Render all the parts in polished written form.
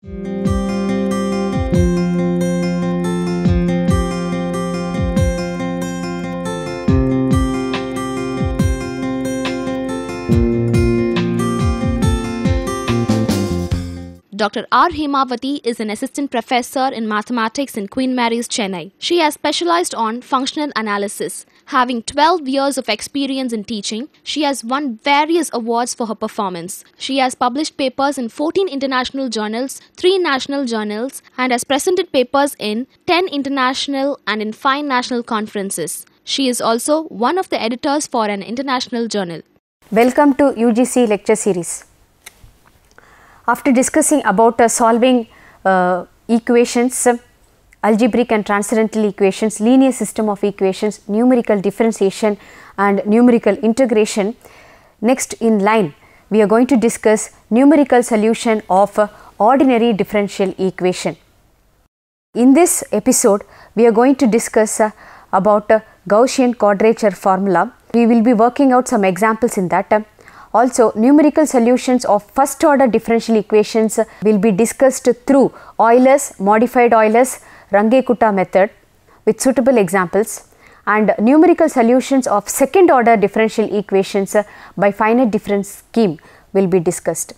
Dr. R. Hemavati is an assistant professor in mathematics in Queen Mary's, Chennai. She has specialized on functional analysis. Having 12 years of experience in teaching, she has won various awards for her performance. She has published papers in 14 international journals, 3 national journals, and has presented papers in 10 international and in 5 national conferences. She is also one of the editors for an international journal. Welcome to UGC lecture series. After discussing about solving equations, algebraic and transcendental equations, linear system of equations, numerical differentiation and numerical integration, next in line we are going to discuss numerical solution of ordinary differential equation. In this episode we are going to discuss about Gaussian quadrature formula. We will be working out some examples in that. Also, numerical solutions of first order differential equations will be discussed through Euler's, modified Euler's, Runge-Kutta method with suitable examples, and numerical solutions of second order differential equations by finite difference scheme will be discussed.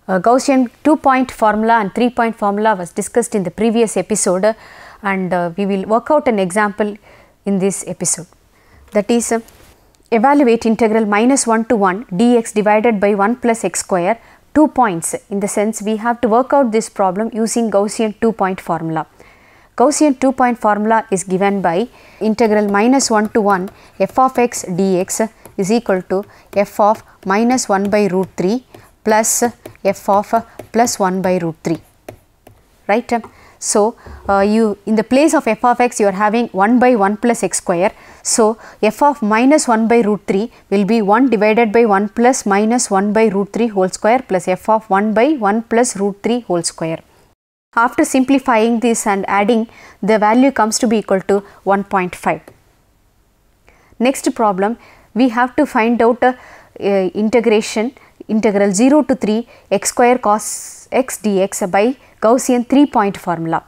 Gaussian 2-point formula and 3-point formula was discussed in the previous episode, and we will work out an example in this episode. That is, evaluate integral -1 to 1 dx divided by 1 plus x square, 2 points. In the sense, we have to work out this problem using Gaussian 2-point formula. Gaussian 2-point formula is given by integral -1 to 1 f of x dx is equal to f of -1 by root 3 plus f of plus 1 by root 3, right? So, you in the place of f of x you are having 1 by 1 plus x square. So, f of -1 by root 3 will be 1 divided by 1 plus -1 by root 3 whole square plus f of 1 by 1 plus root 3 whole square. After simplifying this and adding, the value comes to be equal to 1.5. Next problem, we have to find out integral 0 to 3 x square cos x dx by Gaussian 3-point formula.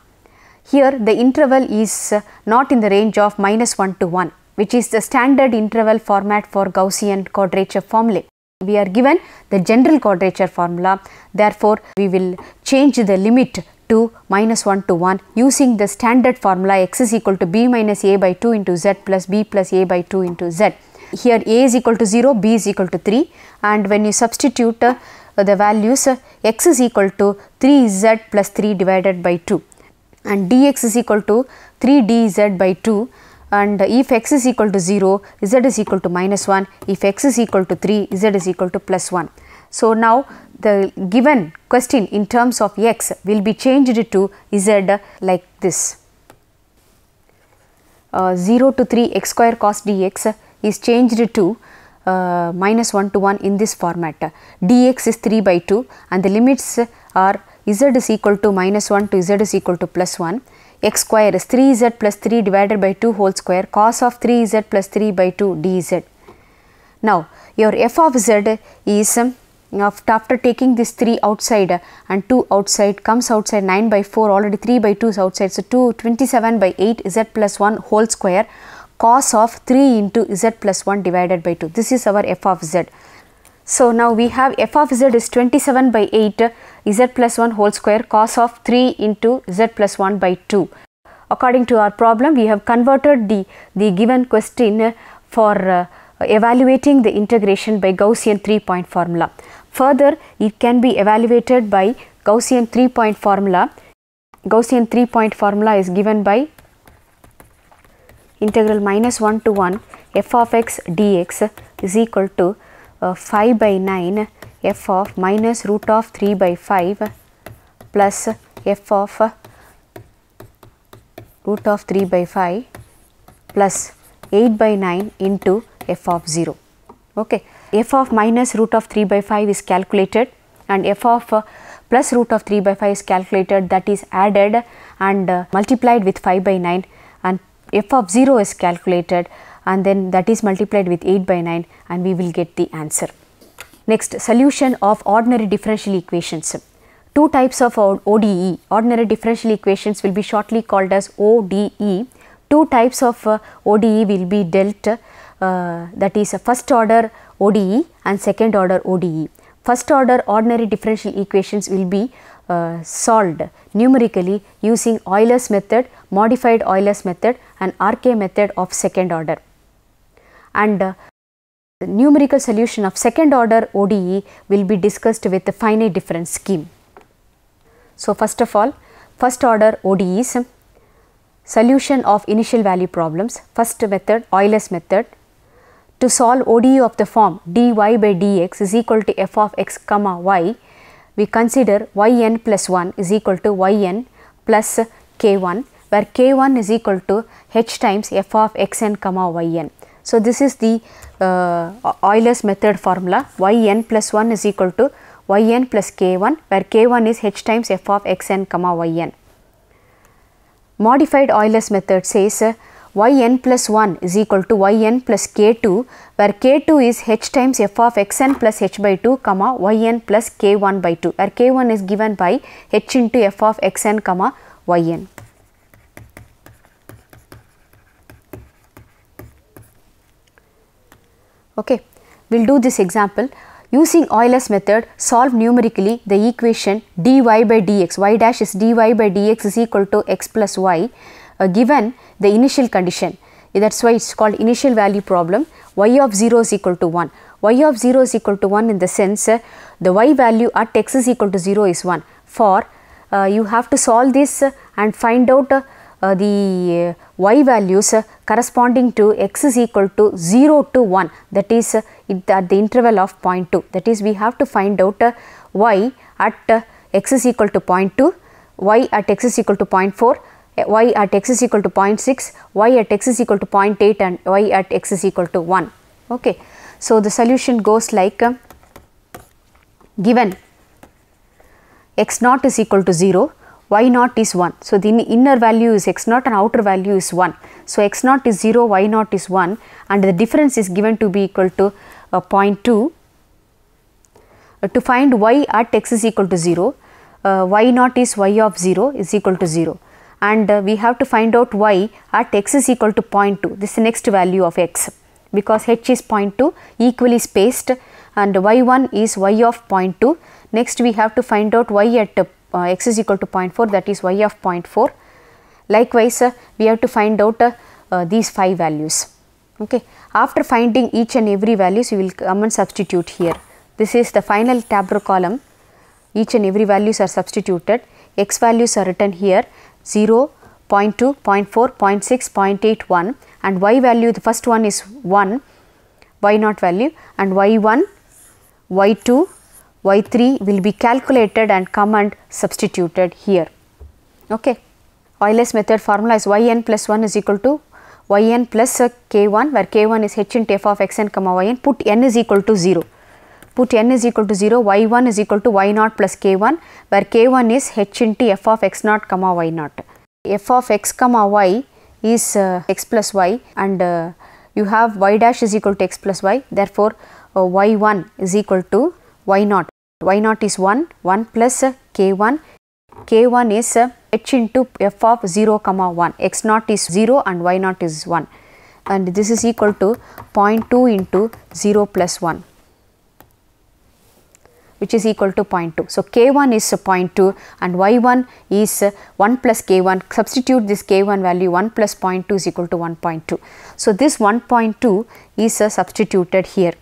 Here the interval is not in the range of -1 to 1, which is the standard interval format for Gaussian quadrature formulae. We are given the general quadrature formula, therefore we will change the limit to -1 to 1 using the standard formula x is equal to b minus a by 2 into z plus b plus a by 2 into z. Here a is equal to 0, b is equal to 3, and when you substitute the values, x is equal to 3z plus 3 divided by 2, and dx is equal to 3dz by 2, and if x is equal to 0, z is equal to -1, if x is equal to 3, z is equal to plus 1. So, now the given question in terms of x will be changed to z like this. 0 to 3 x square cos dx is changed to -1 to 1 in this format. Dx is 3 by 2 and the limits are z is equal to -1 to z is equal to plus 1. X square is 3z plus 3 divided by 2 whole square cos of 3z plus 3 by 2 dz. Now, your f of z is after taking this 3 outside and 2 outside comes outside 9 by 4, already 3 by 2 is outside. So, 27 by 8 z plus 1 whole square cos of 3 into z plus 1 divided by 2. This is our f of z. So, now we have f of z is 27 by 8 z plus 1 whole square cos of 3 into z plus 1 by 2. According to our problem, we have converted the given question for evaluating the integration by Gaussian 3-point formula. Further, it can be evaluated by Gaussian 3-point formula. Gaussian 3-point formula is given by integral -1 to 1 f of x dx is equal to 5 by 9 f of minus root of 3 by 5 plus f of root of 3 by 5 plus 8 by 9 into f of 0. Okay. F of minus root of 3 by 5 is calculated and f of plus root of 3 by 5 is calculated, that is added and multiplied with 5 by 9, and f of 0 is calculated and then that is multiplied with 8 by 9 and we will get the answer. Next, solution of ordinary differential equations. two types of ODE, ordinary differential equations, will be shortly called as ODE. Two types of ODE will be dealt, that is first order ODE and second order ODE. First order ordinary differential equations will be solved numerically using Euler's method, modified Euler's method and RK method of second order. And the numerical solution of second order ODE will be discussed with the finite difference scheme. So, first of all, first order ODEs, solution of initial value problems. First method, Euler's method. To solve ODE of the form dy by dx is equal to f of x comma y, we consider yn plus 1 is equal to yn plus k1, where k1 is equal to h times f of xn comma yn. So, this is the Euler's method formula. Yn plus 1 is equal to yn plus k1, where k1 is h times f of xn comma yn. Modified Euler's method says yn plus 1 is equal to yn plus k2, where k2 is h times f of xn plus h by 2 comma yn plus k1 by 2, where k1 is given by h into f of xn comma yn. Okay, we will do this example. Using Euler's method, solve numerically the equation dy by dx, y dash is dy by dx is equal to x plus y, given the initial condition. That is why it is called initial value problem. Y of 0 is equal to 1. Y of 0 is equal to 1 in the sense the y value at x is equal to 0 is 1. For you have to solve this and find out the y values corresponding to x is equal to 0 to 1, that is at the interval of 0.2. That is, we have to find out y at x is equal to 0.2, y at x is equal to 0.4, y at x is equal to 0.6, y at x is equal to 0.8 and y at x is equal to 1. Okay. So, the solution goes like given x naught is equal to 0, y naught is 1. So, the inner value is x naught and outer value is 1. So, x naught is 0, y naught is 1 and the difference is given to be equal to 0.2. To find y at x is equal to 0, y naught is y of 0 is equal to 0 and we have to find out y at x is equal to 0.2. This is the next value of x, because h is 0.2 equally spaced and y1 is y of 0.2. Next we have to find out y at x is equal to 0.4, that is y of 0.4. Likewise, we have to find out these 5 values. Okay. After finding each and every values, we will come and substitute here. This is the final tabular column. Each and every values are substituted. X values are written here 0, 0.2, 0.4, 0.6, 0.81 and y value, the first one is 1, y naught value, and y1, y2, y3 will be calculated and come and substituted here. Okay. Euler's method formula is yn plus 1 is equal to yn plus k1, where k1 is h into f of xn comma yn. Put n is equal to 0. Put n is equal to 0, y1 is equal to y naught plus k1, where k1 is h into f of x naught comma y naught. F of x comma y is x plus y and you have y dash is equal to x plus y. Therefore, y1 is equal to y naught. Y naught is 1, 1 plus k1. K1 is h into f of 0 comma 1. X naught is 0 and y naught is 1. And this is equal to 0.2 into 0 plus 1, which is equal to 0.2. So, k1 is 0.2 and y1 is 1 plus k1. Substitute this k1 value, 1 plus 0.2 is equal to 1.2. So, this 1.2 is substituted here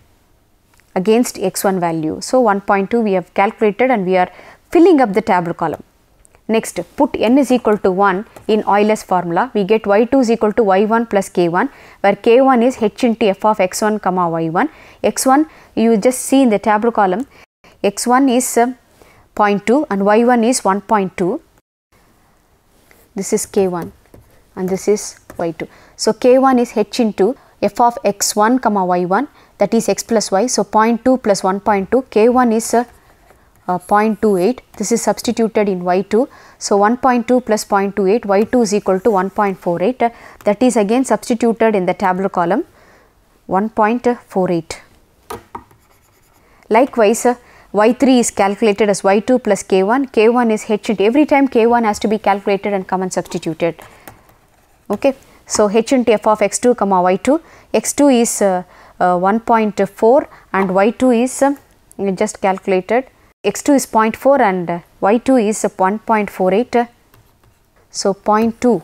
against x1 value. So, 1.2 we have calculated and we are filling up the tabular column. Next, put n is equal to 1 in Euler's formula. We get y2 is equal to y1 plus k1, where k1 is h into f of x1 comma y1. x1 you just see in the tabular column, x1 is 0.2 and y1 is 1.2. This is k1 and this is y2. So, k1 is h into f of x1 comma y1, that is x plus y. So, 0.2 plus 1.2, k1 is 0.28. This is substituted in y2. So, 1.2 plus 0.28, y2 is equal to 1.48. That is again substituted in the tabular column, 1.48. Likewise, y3 is calculated as y2 plus k1, k1 is h into, every time k1 has to be calculated and come and substituted. Okay. So, h into f of x2 comma y2, x2 is 1.4 and y2 is just calculated, x2 is 0.4 and y2 is 1.48. So, 0.2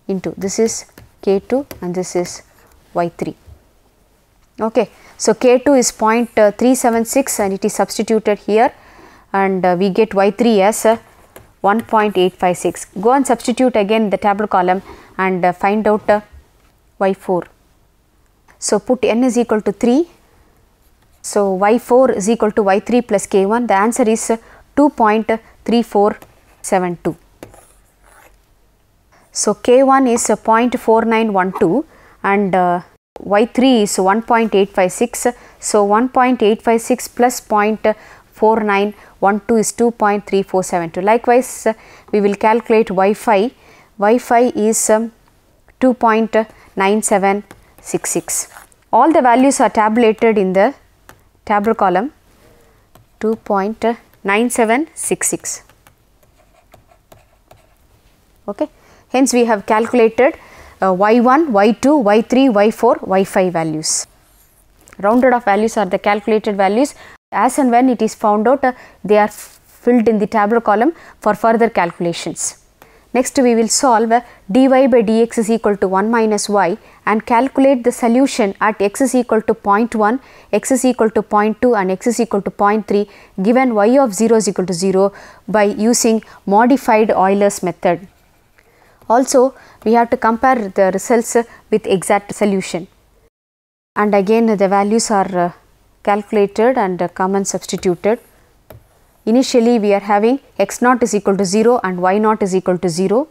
into this is k2 and this is y3. Okay. So, k2 is 0.376 and it is substituted here and we get y3 as 1.856. Go and substitute again the tabular column and find out y4. So, put n is equal to 3. So, y4 is equal to y3 plus k1. The answer is 2.3472. So, k1 is 0.4912 and y3 is 1.856. So, 1.856 plus 0.4912 is 2.3472. Likewise, we will calculate y5. y5 is 2.9766. All the values are tabulated in the tabular column, 2.9766. Okay. Hence, we have calculated y1, y2, y3, y4, y5 values. Rounded off values are the calculated values. As and when it is found out, they are filled in the tabular column for further calculations. Next, we will solve dy by dx is equal to 1 minus y and calculate the solution at x is equal to 0.1, x is equal to 0.2 and x is equal to 0.3 given y of 0 is equal to 0 by using modified Euler's method. Also, we have to compare the results with exact solution. And again the values are calculated and come and substituted. Initially, we are having x naught is equal to 0 and y naught is equal to 0.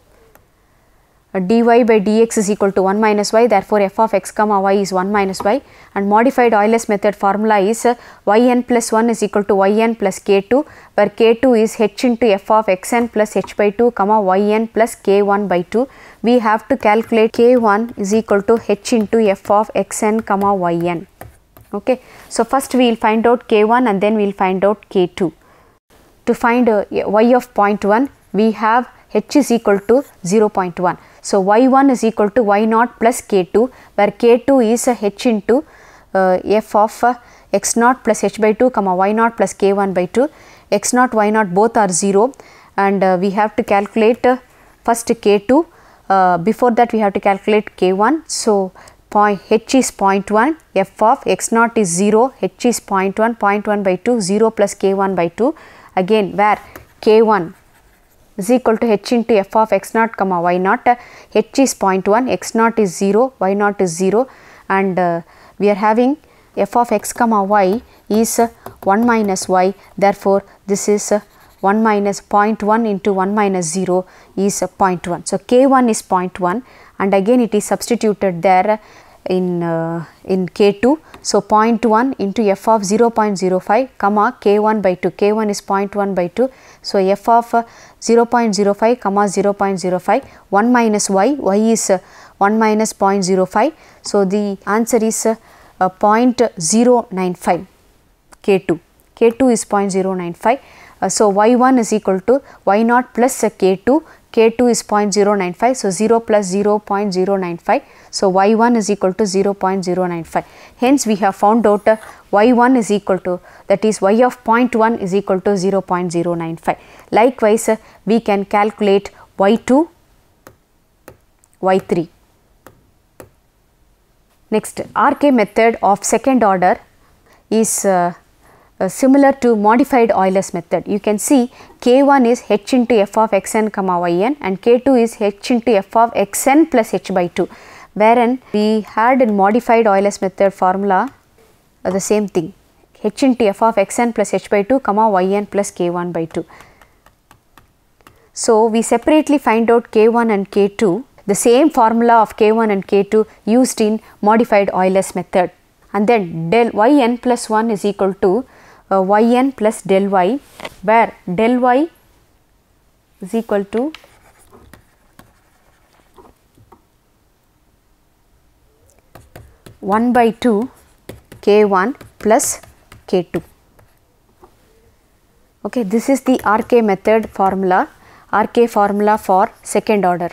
Dy by dx is equal to 1 minus y, therefore, f of x comma y is 1 minus y and modified Euler's method formula is yn plus 1 is equal to yn plus k2 where k2 is h into f of xn plus h by 2 comma yn plus k1 by 2. We have to calculate k1 is equal to h into f of xn comma yn. Okay. So, first we will find out k1 and then we will find out k2. To find y of 0.1, we have h is equal to 0.1. So, y1 is equal to y naught plus k2 where k2 is h into f of x naught plus h by 2 comma y naught plus k1 by 2. X naught y naught both are 0 and we have to calculate first k2. Before that we have to calculate k1. So, h is 0.1, f of x naught is 0, h is 0.1, 0.1 by 2, 0 plus k1 by 2. Again where k1 is equal to h into f of x naught comma y naught, h is 0.1, x naught is 0, y naught is 0 and we are having f of x comma y is 1 minus y, therefore, this is 1 minus 0.1 into 1 minus 0 is 0.1. So, k1 is 0.1 and again it is substituted there in k2. So, 0.1 into f of 0.05 comma k1 by 2, k1 is 0.1 by 2. So, f of 0.05 comma 0.05, 1 minus y, y is 1 minus 0.05. So, the answer is 0.095 k2, k2 is 0.095. So, y1 is equal to y naught plus k2, k2 is 0.095. So, 0 plus 0.095. So, y1 is equal to 0.095. Hence, we have found out y1 is equal to, that is y of 0.1 is equal to 0.095. Likewise, we can calculate y2, y3. Next, RK method of second order is similar to modified Euler's method. You can see k1 is h into f of xn comma yn and k2 is h into f of xn plus h by 2, wherein we had in modified Euler's method formula the same thing, h into f of xn plus h by 2 comma yn plus k1 by 2. So, we separately find out k1 and k2, the same formula of k1 and k2 used in modified Euler's method, and then del yn plus 1 is equal to yn plus del y, where del y is equal to (1/2) k1 plus k2. Okay, this is the RK method formula, RK formula for second order.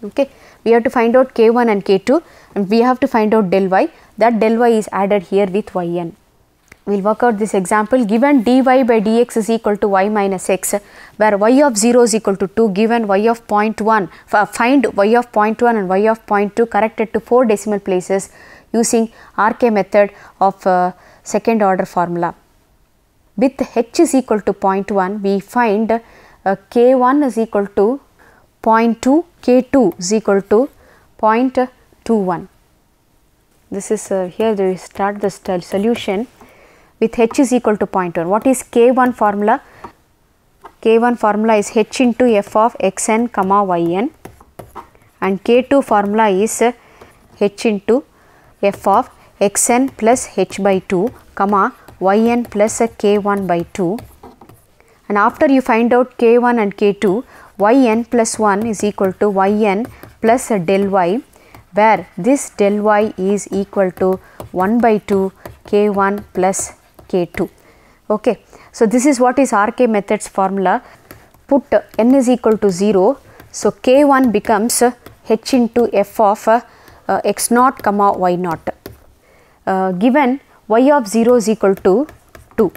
Okay, we have to find out K1 and K2 and we have to find out del y. That del y is added here with yn. We will work out this example. Given dy by dx is equal to y minus x, where y of 0 is equal to 2, given y of 0.1, find y of 0.1 and y of 0.2 corrected to 4 decimal places using RK method of second order formula. With h is equal to 0.1, we find K1 is equal to 0.2, K2 is equal to 0.21. This is here we start the solution with h is equal to 0.1. What is K1 formula? K1 formula is h into f of xn comma yn, and K2 formula is h into f of xn plus h by 2 comma yn plus k1 by 2. And after you find out K1 and K2, yn plus 1 is equal to yn plus del y, where this del y is equal to 1 by 2 K1 plus K2. Okay. So, this is what is RK methods formula. Put n is equal to 0. So, K1 becomes h into f of x naught comma y naught. Given y of 0 is equal to 2.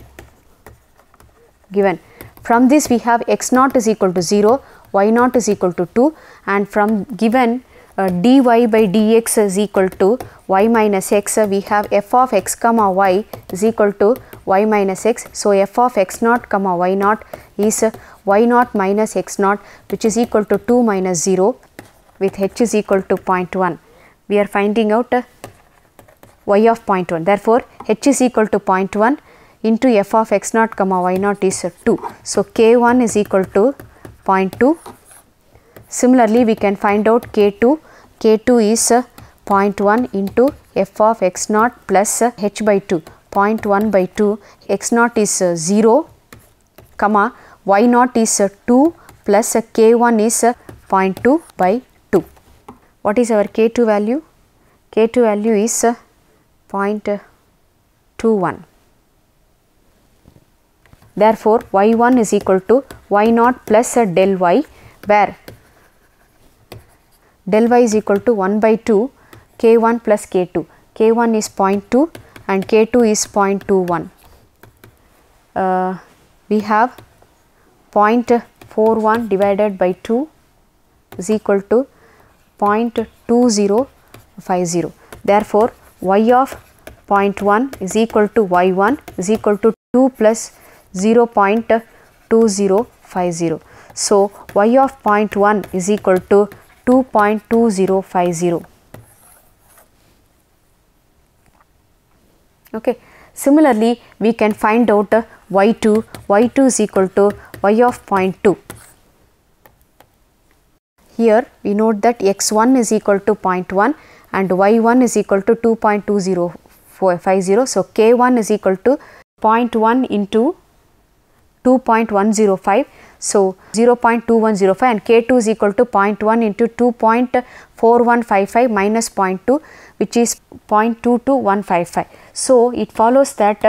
Given from this we have x naught is equal to 0, y naught is equal to 2, and from given dy by dx is equal to y minus x, we have f of x comma y is equal to y minus x. So, f of x naught comma y naught is y naught minus x naught, which is equal to 2 minus 0 with h is equal to 0.1. We are finding out y of 0.1. Therefore, h is equal to 0.1 into f of x naught comma y naught is 2. So, K1 is equal to 0.2. Similarly, we can find out K2. K2 is 0.1 into f of x naught plus h by 2. 0.1 by 2, x naught is 0, comma y naught is 2 plus K1 is 0.2 by 2. What is our K2 value? K2 value is 0.21. Therefore, y1 is equal to y naught plus del y, where del y is equal to 1 by 2 K1 plus K2. K1 is 0.2 and K2 is 0.21. We have 0.41 divided by 2 is equal to 0.2050. Therefore, y of 0.1 is equal to y1 is equal to 2 plus 0.2050. So, y of 0.1 is equal to 2.2050. Okay. Similarly, we can find out y2. y2 is equal to y of 0.2. Here we note that x1 is equal to 0.1 and y1 is equal to 2.2050. So, K1 is equal to 0.1 into 2.105. So, 0.2105 and K2 is equal to 0.1 into 2.4155 minus 0.2, which is 0.22155. So, it follows that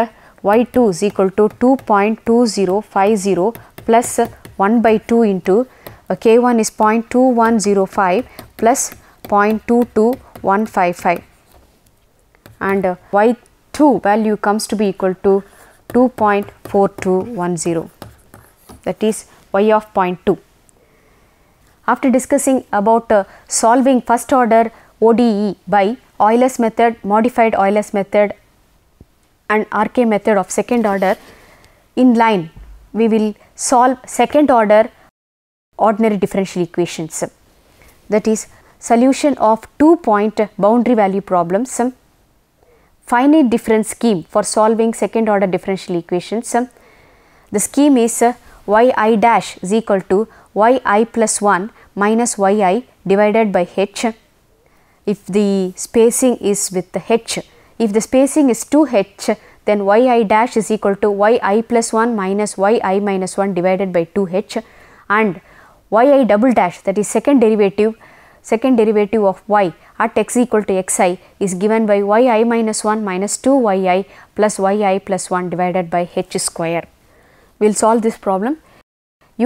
y2 is equal to 2.2050 plus 1 by 2 into K1 is 0.2105 plus 0.22155, and y2 value comes to be equal to 2.4210, that is y of 0.2. After discussing about solving first order ODE by Euler's method, modified Euler's method and RK method of second order, in line we will solve second order ordinary differential equations, that is solution of 2-point boundary value problems, finite difference scheme for solving second order differential equations. The scheme is yi dash is equal to yi plus 1 minus yi divided by h. If the spacing is with the h, if the spacing is 2h, then yi dash is equal to yi plus 1 minus yi minus 1 divided by 2h, and yi double dash, that is second derivative, second derivative of y at x equal to xi is given by yi minus 1 minus 2 yi plus yi plus 1 divided by h square. We will solve this problem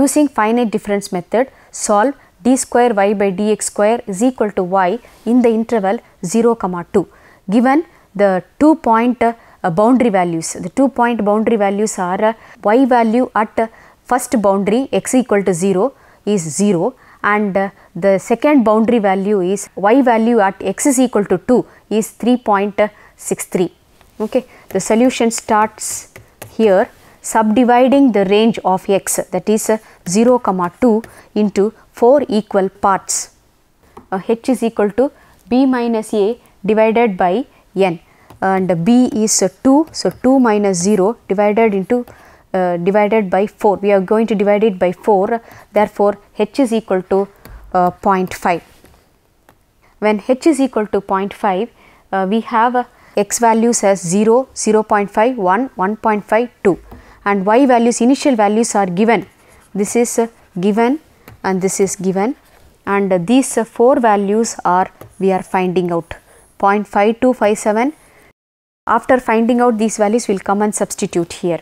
using finite difference method. Solve d square y by dx square is equal to y in the interval 0, 2. Given the 2 point boundary values, the 2 point boundary values are y value at first boundary x equal to 0 is 0 and the second boundary value is y value at x is equal to 2 is 3.63. Okay. The solution starts here, subdividing the range of x, that is 0, 2 into 4 equal parts. H is equal to b minus a divided by n, and b is 2, so 2 minus 0 divided by 4. We are going to divide it by 4, therefore h is equal to 0.5. When h is equal to 0.5, we have x values as 0, 0.5, 1, 1.5, 2, and y values, initial values are given. This is given and this is given, and these 4 values are we are finding out 0.5257. After finding out these values, we will come and substitute here.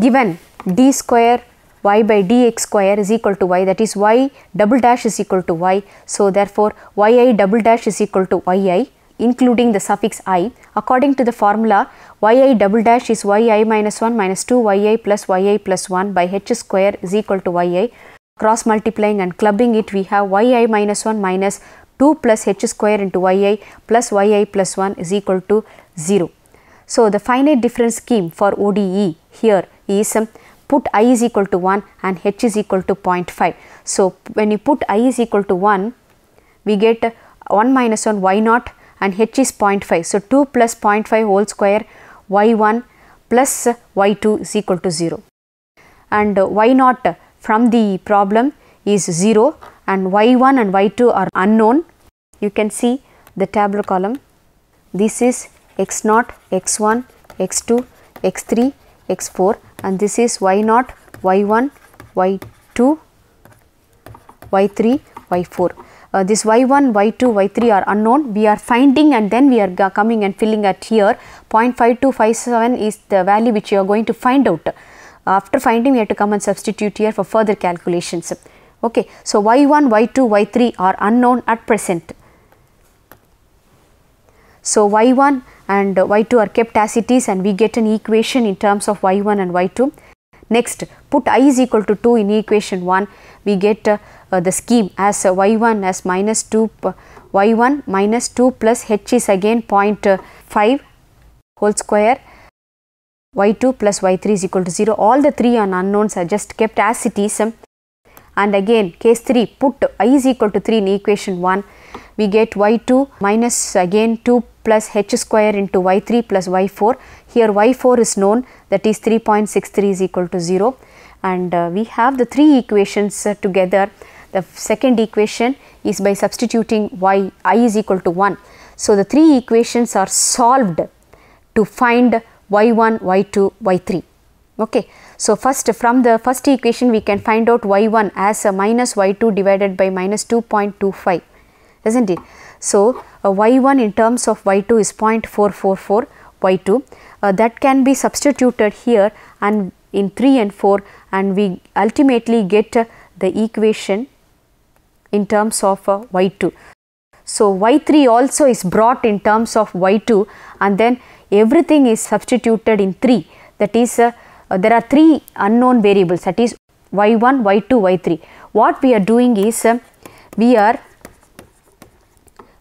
Given d square y by dx square is equal to y, that is y double dash is equal to y. So, therefore, yi double dash is equal to yi including the suffix I. According to the formula, yi double dash is yi minus 1 minus 2 yi plus 1 by h square is equal to yi. Cross multiplying and clubbing it, we have yi minus 1 minus 2 plus h square into yi plus 1 is equal to 0. So, the finite difference scheme for ODE here is put I is equal to 1 and h is equal to 0.5. So, when you put I is equal to 1, we get 1 minus 1 y naught and h is 0.5. So, 2 plus 0.5 whole square y1 plus y2 is equal to 0, and y naught from the problem is 0 and y1 and y2 are unknown. You can see the tabular column. This is x0, x1, x2, x3, x4, and this is y0, y1, y2, y3, y4. This y1, y2, y3 are unknown. We are finding and then we are coming and filling at here. 0.5257 is the value which you are going to find out. After finding, we have to come and substitute here for further calculations. Okay. So, y1, y2, y3 are unknown at present. So, y1 and y2 are kept as it is, and we get an equation in terms of y1 and y2. Next, put I is equal to 2 in equation 1, we get the scheme as y1 as minus 2, y1 minus 2 plus h is again 0.5 whole square, y2 plus y3 is equal to 0. All the 3 unknowns are just kept as it is, and again case 3, put I is equal to 3 in equation 1, we get y2 minus again 2 plus h square into y3 plus y4. Here y4 is known, that is 3.63 is equal to 0, and we have the 3 equations together. The second equation is by substituting I is equal to 1. So, the 3 equations are solved to find y1, y2, y3. Okay. So, first from the first equation we can find out y1 as a minus y2 divided by minus 2.25, isn't it? So, y1 in terms of y2 is 0.444 y2, that can be substituted here and in 3 and 4, and we ultimately get the equation in terms of y2. So, y3 also is brought in terms of y2, and then everything is substituted in 3, that is there are 3 unknown variables, that is y1, y2, y3. What we are doing is we are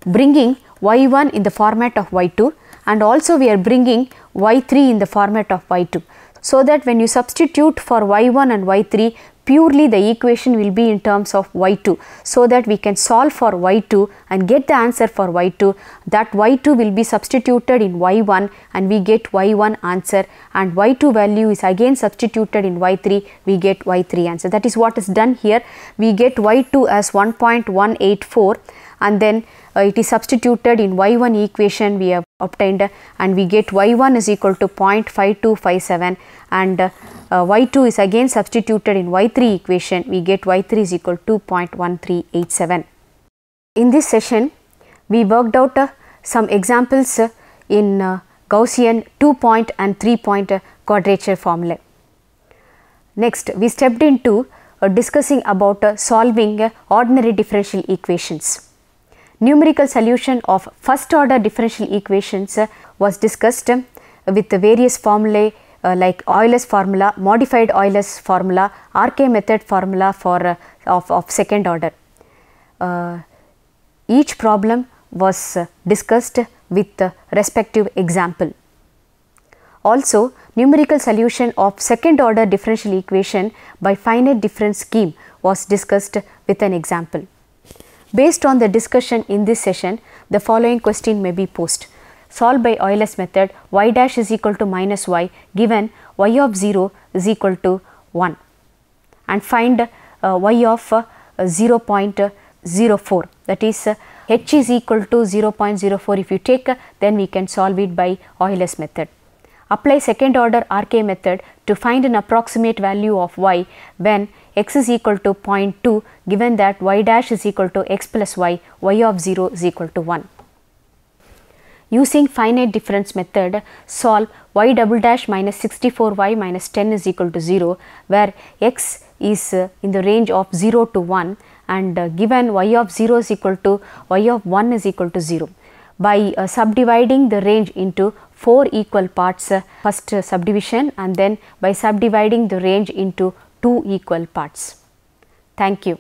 bringing y1 in the format of y2, and also we are bringing y3 in the format of y2, so that when you substitute for y1 and y3, purely the equation will be in terms of y2, so that we can solve for y2 and get the answer for y2. That y2 will be substituted in y1 and we get y1 answer, and y2 value is again substituted in y3, we get y3 answer. That is what is done here. We get y2 as 1.184, and then it is substituted in y1 equation we have obtained, and we get y1 is equal to 0.5257, and y2 is again substituted in y3 equation, we get y3 is equal to 2.1387. In this session, we worked out some examples in Gaussian 2-point and 3-point quadrature formulae. Next, we stepped into discussing about solving ordinary differential equations. Numerical solution of first order differential equations was discussed with the various formulae like Euler's formula, modified Euler's formula, RK method formula for of second order. Each problem was discussed with the respective example. Also, numerical solution of second order differential equation by finite difference scheme was discussed with an example. Based on the discussion in this session, the following question may be posed. Solve by Euler's method y dash is equal to minus y given y of 0 is equal to 1 and find y of 0.04, that is h is equal to 0.04. If you take then we can solve it by Euler's method. Apply second order RK method to find an approximate value of y when x is equal to 0.2 given that y dash is equal to x plus y, y of 0 is equal to 1. Using finite difference method, solve y double dash minus 64y minus 10 is equal to 0 where x is in the range of 0 to 1 and given y of 0 is equal to y of 1 is equal to 0. By subdividing the range into 4 equal parts, first subdivision, and then by subdividing the range into 2 equal parts. Thank you.